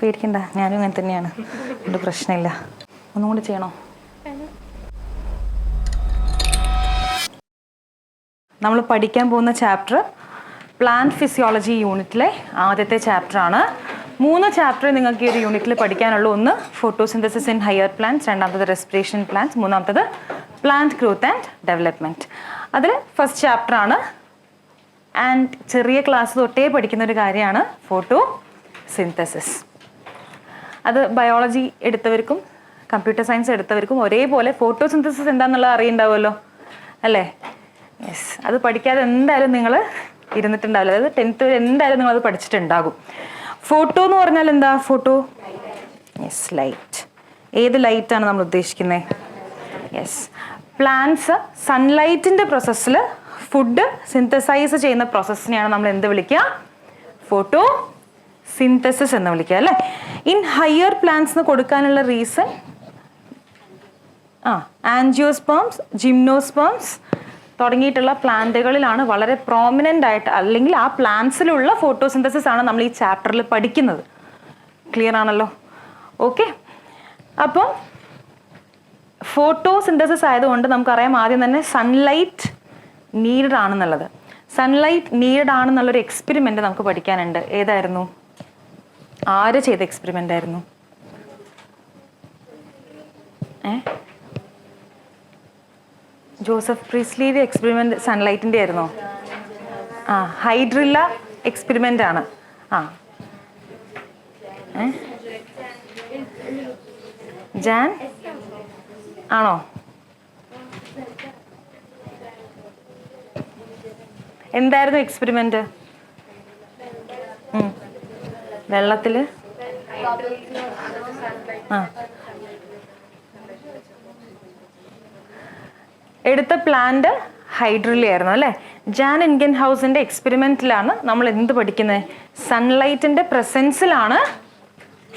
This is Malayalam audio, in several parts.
പേടിക്കണ്ട, ഞാനും അങ്ങനെ തന്നെയാണ്, അതുകൊണ്ട് പ്രശ്നമില്ല. ഒന്നും കൂടി ചെയ്യണോ? നമ്മൾ പഠിക്കാൻ പോകുന്ന ചാപ്റ്റർ പ്ലാന്റ് ഫിസിയോളജി യൂണിറ്റിലെ ആദ്യത്തെ ചാപ്റ്ററാണ്. 3 ചാപ്റ്റർ നിങ്ങൾക്ക് ഈ ഒരു യൂണിറ്റിൽ പഠിക്കാനുള്ളൂ. ഒന്ന് ഫോട്ടോസിന്തസിസ് ഇൻ ഹയർ പ്ലാന്റ്സ്, രണ്ടാമത്തത് റെസ്പിറേഷൻ പ്ലാന്റ്സ്, മൂന്നാമത്തത് പ്ലാന്റ് ഗ്രോത്ത് ആൻഡ് ഡെവലപ്മെൻറ്റ്. അതിൽ ഫസ്റ്റ് ചാപ്റ്ററാണ് ആൻഡ് ചെറിയ ക്ലാസ് തൊട്ടേ പഠിക്കുന്ന ഒരു കാര്യമാണ് ഫോട്ടോ സിന്തസിസ്. അത് ബയോളജി എടുത്തവർക്കും കമ്പ്യൂട്ടർ സയൻസ് എടുത്തവർക്കും ഒരേപോലെ ഫോട്ടോ സിന്തസിസ് എന്താണെന്നുള്ളത് അറിയുണ്ടാവുമല്ലോ അല്ലേ? യെസ്, അത് പഠിക്കാതെ എന്തായാലും നിങ്ങൾ ഇരുന്നിട്ടുണ്ടാവില്ല. അതായത് 10th വരെ എന്തായാലും നിങ്ങളത് പഠിച്ചിട്ടുണ്ടാകും. ഫോട്ടോ എന്ന് പറഞ്ഞാൽ എന്താ? Photo, yes, light. ഏത് ലൈറ്റാണ് നമ്മൾ ഉദ്ദേശിക്കുന്നത്? യെസ്, പ്ലാന്റ്സ് സൺലൈറ്റിൻ്റെ പ്രോസസ്സിൽ ഫുഡ് സിന്തസൈസ് ചെയ്യുന്ന പ്രോസസ്സിനെയാണ് നമ്മൾ എന്ത് വിളിക്കുക? ഫോട്ടോ സിന്തസിസ് എന്ന് വിളിക്കുക അല്ലേ? ഇൻ ഹയർ പ്ലാന്റ്സിന് കൊടുക്കാനുള്ള റീസൺ ആൻജിയോസ്പേംസ്, ജിംനോസ്പേംസ് തുടങ്ങിയിട്ടുള്ള പ്ലാന്റുകളിലാണ് വളരെ പ്രോമിനൻ്റ് ആയിട്ട്, അല്ലെങ്കിൽ ആ പ്ലാന്റ്സിലുള്ള ഫോട്ടോസിന്തസിസ് ആണ് നമ്മൾ ഈ ചാപ്റ്ററിൽ പഠിക്കുന്നത്. ക്ലിയർ ആണല്ലോ? ഓക്കെ, അപ്പോൾ ഫോട്ടോസിന്തസിസ് ആയതുകൊണ്ട് നമുക്കറിയാം ആദ്യം തന്നെ സൺലൈറ്റ് നീഡഡ് ആണെന്നുള്ളത്. സൺലൈറ്റ് നീഡഡ് ആണെന്നുള്ളൊരു എക്സ്പെരിമെൻ്റ് നമുക്ക് പഠിക്കാനുണ്ട്. ഏതായിരുന്നു? ആര് ചെയ്ത എക്സ്പെരിമെൻ്റ് ആയിരുന്നു? ജോസഫ് പ്രീസ്ലിയുടെ എക്സ്പെരിമെൻ്റ് സൺലൈറ്റിൻ്റെ ആയിരുന്നോ? ഹൈഡ്രില്ല എക്സ്പെരിമെൻ്റ് ആണ്. ജാൻ ആണോ? എന്തായിരുന്നു എക്സ്പെരിമെൻ്റ്? വെള്ളത്തിൽ എടുത്ത പ്ലാന്റ് ഹൈഡ്രില്ല ആയിരുന്നു അല്ലേ? ജാൻ ഇൻഗൻഹൗസിൻ്റെ എക്സ്പെരിമെൻറ്റിലാണ് നമ്മൾ എന്ത് പഠിക്കുന്നത്? സൺലൈറ്റിൻ്റെ പ്രസൻസിലാണ്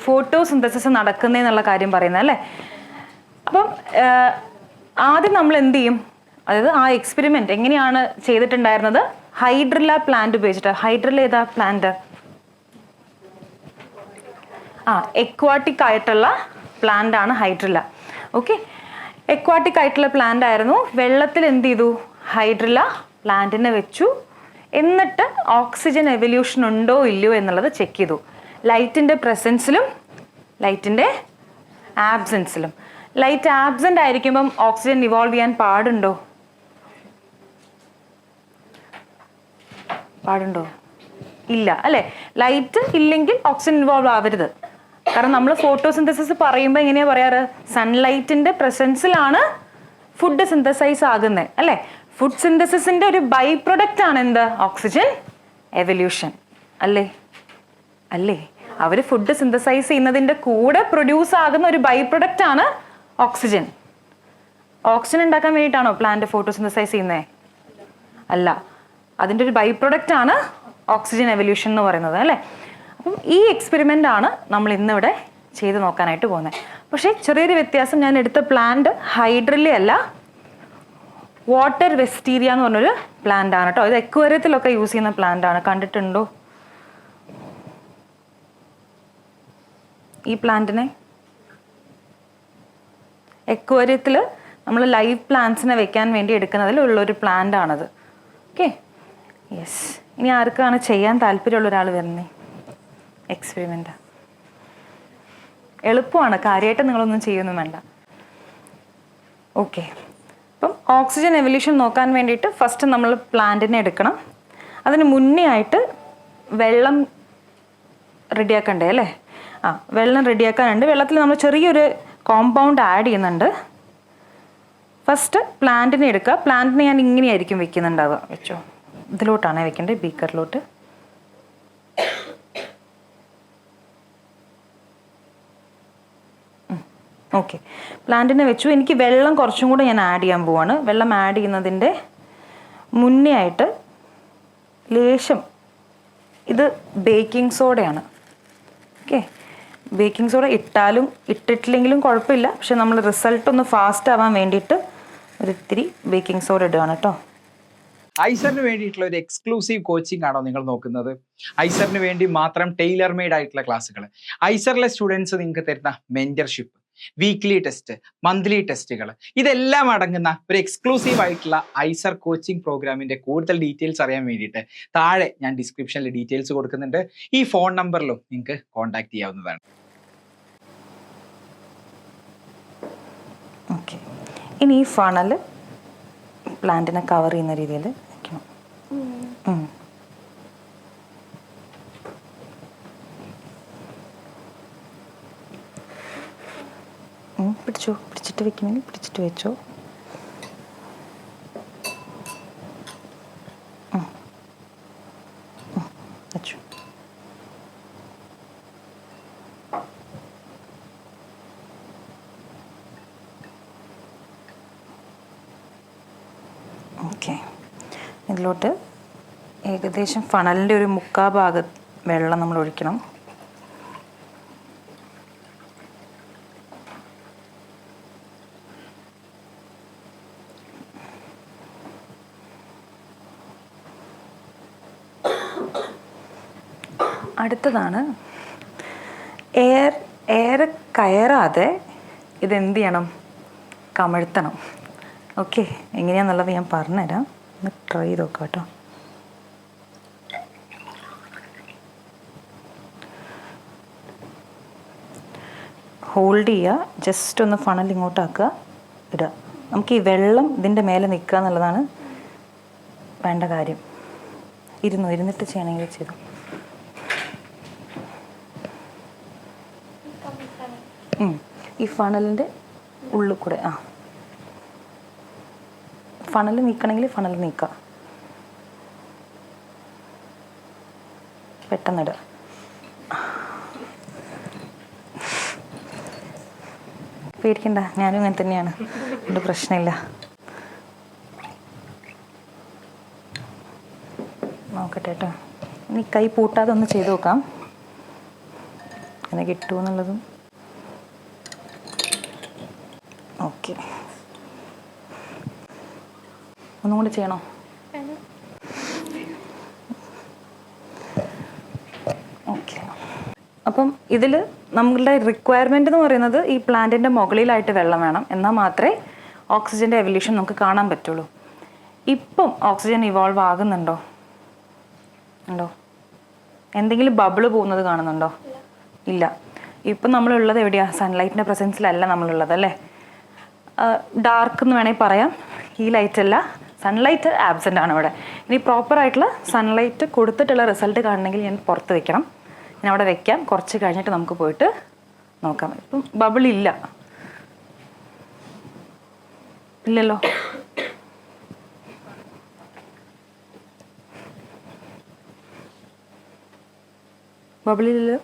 ഫോട്ടോസിന്തസിസ് നടക്കുന്നതെന്നുള്ള കാര്യം പറയുന്നത് അല്ലേ? അപ്പം ആദ്യം നമ്മൾ എന്ത് ചെയ്യും? അതായത് ആ എക്സ്പെരിമെൻറ്റ് എങ്ങനെയാണ് ചെയ്തിട്ടുണ്ടായിരുന്നത്? ഹൈഡ്രില്ല പ്ലാന്റ് ഉപയോഗിച്ചിട്ട്. ഹൈഡ്രില്ല ഏതാ പ്ലാന്റ്? എക്വാട്ടിക് ആയിട്ടുള്ള പ്ലാന്റ് ആണ് ഹൈഡ്രില്ല. ഓക്കെ, എക്വാട്ടിക് ആയിട്ടുള്ള പ്ലാന്റ് ആയിരുന്നു. വെള്ളത്തിൽ എന്ത് ചെയ്തു? ഹൈഡ്രില്ല പ്ലാന്റിനെ വെച്ചു. എന്നിട്ട് ഓക്സിജൻ എവല്യൂഷൻ ഉണ്ടോ ഇല്ലയോ എന്നുള്ളത് ചെക്ക് ചെയ്തു. ലൈറ്റിൻ്റെ പ്രസൻസിലും ലൈറ്റിൻ്റെ ആബ്സെൻസിലും. ലൈറ്റ് ആബ്സെൻ്റ് ആയിരിക്കുമ്പം ഓക്സിജൻ ഇവോൾവ് ചെയ്യാൻ പാടുണ്ടോ? ഇല്ല അല്ലേ? ലൈറ്റ് ഇല്ലെങ്കിൽ ഓക്സിജൻ ഇൻവോൾവ് ആവരുത്. കാരണം നമ്മൾ ഫോട്ടോസിന്തസിസ് പറയുമ്പോൾ എങ്ങനെയാണ് പറയാറ്? സൺലൈറ്റിൻ്റെ പ്രസൻസിലാണ് ഫുഡ് സിന്തസൈസ് ആകുന്നത് അല്ലേ? ഫുഡ് സിന്തസിസിൻ്റെ ഒരു ബൈ പ്രൊഡക്റ്റ് ആണ് എന്ത്? ഓക്സിജൻ എവല്യൂഷൻ അല്ലേ? അവർ ഫുഡ് സിന്തസൈസ് ചെയ്യുന്നതിൻ്റെ കൂടെ പ്രൊഡ്യൂസ് ആകുന്ന ഒരു ബൈ പ്രൊഡക്റ്റ് ആണ് ഓക്സിജൻ. ഓക്സിജൻ ഉണ്ടാക്കാൻ വേണ്ടിയിട്ടാണോ പ്ലാന്റ് ഫോട്ടോസിന്തസൈസ് ചെയ്യുന്നത്? അല്ല, അതിൻ്റെ ഒരു ബൈ പ്രൊഡക്റ്റ് ആണ് ഓക്സിജൻ എവല്യൂഷൻ എന്ന് പറയുന്നത് അല്ലേ? അപ്പം ഈ എക്സ്പെരിമെൻ്റ് ആണ് നമ്മൾ ഇന്നിവിടെ ചെയ്ത് നോക്കാനായിട്ട് പോകുന്നത്. പക്ഷേ ചെറിയൊരു വ്യത്യാസം, ഞാൻ എടുത്ത പ്ലാന്റ് ഹൈഡ്രില്ല അല്ല, വാട്ടർ വെസ്റ്റീരിയ എന്ന് പറഞ്ഞൊരു പ്ലാന്റ് ആണ് കേട്ടോ. ഇത് എക്വേറിയത്തിലൊക്കെ യൂസ് ചെയ്യുന്ന പ്ലാന്റ് ആണ്. കണ്ടിട്ടുണ്ടോ ഈ പ്ലാന്റിനെ? എക്വേറിയത്തിൽ നമ്മൾ ലൈവ് പ്ലാന്റ്സിനെ വെക്കാൻ വേണ്ടി എടുക്കുന്നതിലുള്ളൊരു പ്ലാന്റ് ആണത്. Okay, yes. ഇനി ആർക്കാണ് ചെയ്യാൻ താല്പര്യമുള്ള ഒരാൾ വരുന്നത്? എക്സ്പെരിമെൻ്റ് എളുപ്പമാണ്, കാര്യമായിട്ട് നിങ്ങളൊന്നും ചെയ്യൊന്നും വേണ്ട. ഓക്കെ, അപ്പം ഓക്സിജൻ എവല്യൂഷൻ നോക്കാൻ വേണ്ടിയിട്ട് ഫസ്റ്റ് നമ്മൾ പ്ലാന്റിനെ എടുക്കണം. അതിന് മുന്നേ ആയിട്ട് വെള്ളം റെഡിയാക്കണ്ടേ അല്ലേ? വെള്ളം റെഡിയാക്കാനുണ്ട്. വെള്ളത്തിൽ നമ്മൾ ചെറിയൊരു കോമ്പൗണ്ട് ആഡ് ചെയ്യുന്നുണ്ട്. ഫസ്റ്റ് പ്ലാന്റിനെ എടുക്കുക. പ്ലാന്റിനെ ഞാൻ ഇങ്ങനെയായിരിക്കും വെക്കുന്നുണ്ടാവുക. വെച്ചോ, ഇതിലോട്ടാണ് വെക്കേണ്ടത്, ബീക്കറിലോട്ട്. ഓക്കെ, പ്ലാന്റിനെ വെച്ചു. എനിക്ക് വെള്ളം കുറച്ചും കൂടെ ഞാൻ ആഡ് ചെയ്യാൻ പോവാണ്. വെള്ളം ആഡ് ചെയ്യുന്നതിൻ്റെ മുന്നേ ആയിട്ട് ലേശം, ഇത് ബേക്കിംഗ് സോഡയാണ്. ഓക്കെ, ബേക്കിംഗ് സോഡ ഇട്ടാലും ഇട്ടിട്ടില്ലെങ്കിലും കുഴപ്പമില്ല. പക്ഷെ നമ്മൾ റിസൾട്ട് ഒന്ന് ഫാസ്റ്റ് ആവാൻ വേണ്ടിയിട്ട് ഒരിത്തിരി ബേക്കിംഗ് സോഡ ഇടുകയാണ് കേട്ടോ. ഐസറിന് വേണ്ടിയിട്ടുള്ള ഒരു എക്സ്ക്ലൂസീവ് കോച്ചിങ് ആണോ നിങ്ങൾ നോക്കുന്നത്? ഐസറിന് വേണ്ടി മാത്രം ടൈലർ മെയ്ഡ് ആയിട്ടുള്ള ക്ലാസ്സുകൾ, ഐസറിലെ സ്റ്റുഡൻസ് നിങ്ങൾക്ക് തരുന്ന മെന്റർഷിപ്പ്, വീക്ക്ലി ടെസ്റ്റ്, മന്ത്ലി ടെസ്റ്റുകൾ, ഇതെല്ലാം അടങ്ങുന്ന ഒരു എക്സ്ക്ലൂസീവ് ആയിട്ടുള്ള ഐസർ കോച്ചിങ് പ്രോഗ്രാമിന്റെ കൂടുതൽ ഡീറ്റെയിൽസ് അറിയാൻ വേണ്ടിയിട്ട് താഴെ ഞാൻ ഡിസ്ക്രിപ്ഷനിൽ ഡീറ്റെയിൽസ് കൊടുക്കുന്നുണ്ട്. ഈ ഫോൺ നമ്പറിലും നിങ്ങൾക്ക് കോൺടാക്ട് ചെയ്യാവുന്നതാണ്. ഓക്കെ, ഇനി ഈ ഫണൽ പ്ലാന്റിനെ കവർ ചെയ്യുന്ന രീതിയിൽ വെക്കണം. പിടിച്ചോ, പിടിച്ചിട്ട് വെക്കണമെങ്കിൽ പിടിച്ചിട്ട് വെച്ചോ. വെച്ചു. ഓക്കെ, ഇതിലോട്ട് ഏകദേശം ഫണലിൻ്റെ ഒരു 3/4 ഭാഗം വെള്ളം നമ്മൾ ഒഴിക്കണം. അടുത്തതാണ് എയർ കയറാതെ ഇതെന്ത് ചെയ്യണം, കമഴ്ത്തണം. ഓക്കെ, എങ്ങനെയാണെന്നുള്ളത് ഞാൻ പറഞ്ഞുതരാം, ഒന്ന് ട്രൈ ചെയ്ത് നോക്കാം കേട്ടോ. ഹോൾഡ് ചെയ്യുക, ജസ്റ്റ് ഒന്ന് ഫണൽ ഇങ്ങോട്ടാക്കുക, ഇടുക. നമുക്ക് ഈ വെള്ളം ഇതിൻ്റെ മേലെ നിൽക്കുക എന്നുള്ളതാണ് വേണ്ട കാര്യം. ഇരുന്നിട്ട് ചെയ്യണമെങ്കിൽ ചെയ്തു. ഈ ഫണലിൻ്റെ ഉള്ളിൽ കൂടെ ഫണൽ നീക്കണമെങ്കിൽ ഫണൽ നീക്കുക, പെട്ടെന്നിടുക. പേടിക്കണ്ട, ഞാനും അങ്ങനെ തന്നെയാണ്, അതുകൊണ്ട് പ്രശ്നമില്ല. നോക്കട്ടെ കേട്ടോ, ഇനി കൈ പൂട്ടാതെ ഒന്ന് ചെയ്ത് നോക്കാം അങ്ങനെ കിട്ടുമെന്നുള്ളതും. ഓക്കെ, ഒന്നും കൂടി ചെയ്യണോ? ഓക്കെ, അപ്പം ഇതിൽ നമ്മളുടെ റിക്വയർമെൻ്റ് എന്ന് പറയുന്നത് ഈ പ്ലാന്റിൻ്റെ മുകളിലായിട്ട് വെള്ളം വേണം, എന്നാൽ മാത്രമേ ഓക്സിജൻ്റെ എവല്യൂഷൻ നമുക്ക് കാണാൻ പറ്റുള്ളൂ. ഇപ്പം ഓക്സിജൻ ഇവോൾവ് ആകുന്നുണ്ടോ? ഉണ്ടോ? എന്തെങ്കിലും ബബിള് പോകുന്നത് കാണുന്നുണ്ടോ? ഇല്ല. ഇപ്പം നമ്മളുള്ളത് എവിടെയാണ്? സൺലൈറ്റിൻ്റെ പ്രസൻസിലല്ല നമ്മളുള്ളത് അല്ലേ? ഡാർക്ക് എന്ന് വേണമെങ്കിൽ പറയാം. ഈ ലൈറ്റല്ല, സൺലൈറ്റ് ആബ്സെൻ്റ് ആണ് ഇവിടെ. ഇനി പ്രോപ്പറായിട്ടുള്ള സൺലൈറ്റ് കൊടുത്തിട്ടുള്ള റിസൾട്ട് കാണണമെങ്കിൽ ഞാൻ പുറത്ത് വെക്കണം. ഞാൻ അവിടെ വെക്കാം, കുറച്ച് കഴിഞ്ഞിട്ട് നമുക്ക് പോയിട്ട് നോക്കാം. ഇപ്പം ബബിളില്ല, ഇല്ലല്ലോ. ബബിളില്ലല്ലോ.